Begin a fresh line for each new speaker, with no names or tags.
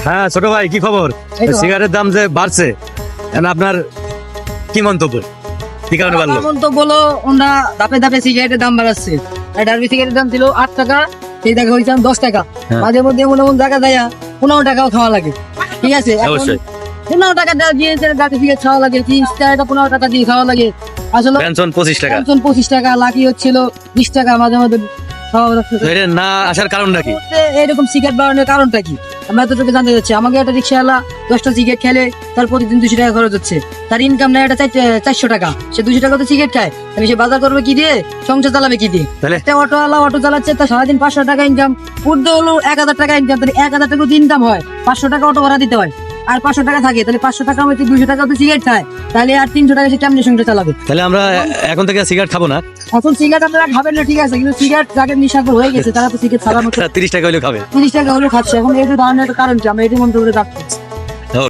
হ্যাঁ ছোট ভাই, কি খবর?
এই তো।
সিগারেটের দাম যে বাড়ছে, এখন আপনার কি মন্তব্য? কি কারণে বাড়লো?
এমন তো বলো, ওরা ধাপে ধাপে সিগারেটের দাম বাড়াচ্ছে। ডার্বি সিগারেটের দাম ছিল 8 টাকা, সেই টাকা হয়েছে 10 টাকা।
হ্যাঁ।
মাঝে মধ্যে এমন এমন জায়গা যায় 15 টাকাও খাওয়া লাগে। ঠিক আছে, এখন
অবশ্যই
15 টাকা দিয়ে ডার্বি সিগারেট খাওয়া লাগে, 30 টাকা 15 টাকা দিয়ে খাওয়া লাগে। আসলে
পেনশন 25 টাকা।
25 টাকা, লাকি হচ্ছিল 20 টাকা মাঝে মধ্যে খাওয়া লাগছে।
তো এটা না আসার কারণটা কি?
এরকম সিগারেট বাড়ানোর কারণটা কি আমরা এতটুকু জানতে চাচ্ছি। আমাকে একটা রিক্সাওয়ালা 10টা সিগারেট খেলে তার প্রতিদিন 200 টাকা খরচ হচ্ছে। তার ইনকাম নেয় এটা 400 টাকা, সে 200 টাকা তো সিগারেট খায়, তাহলে সে বাজার করবে কি দিয়ে, সংসার চালাবে কি দিয়ে?
তাহলে
একটা অটোওয়ালা অটো চালাচ্ছে, তার সারাদিন 500 টাকা ইনকাম, উর্দু হলো 1000 টাকা ইনকাম, তাহলে 1000 টাকা যদি ইনকাম হয় 500 টাকা অটো ভাড়া দিতে হয়, আর 500 টাকা থাকে, তাহলে 500 টাকা হচ্ছে 200 টাকা তো সিগারেট খায়, তাহলে আর 300 টাকা সে কেমনি সংসার চালাবে?
তাহলে আমরা এখন থেকে সিগারেট খাবো না,
এখন সিগারেট আপনারা খাবেন না ঠিক আছে, কিন্তু সিগারেট যাকে নেশাখোর হয়ে গেছে তারা তো সিগারেট ছাড়ানো
30 টাকা হইলেও খাবে।
30 টাকা হলেও খাচ্ছে। এখন এই যে ধরনের একটা কারণ কি আমরা এটি মন্তব্য করে রাখছি।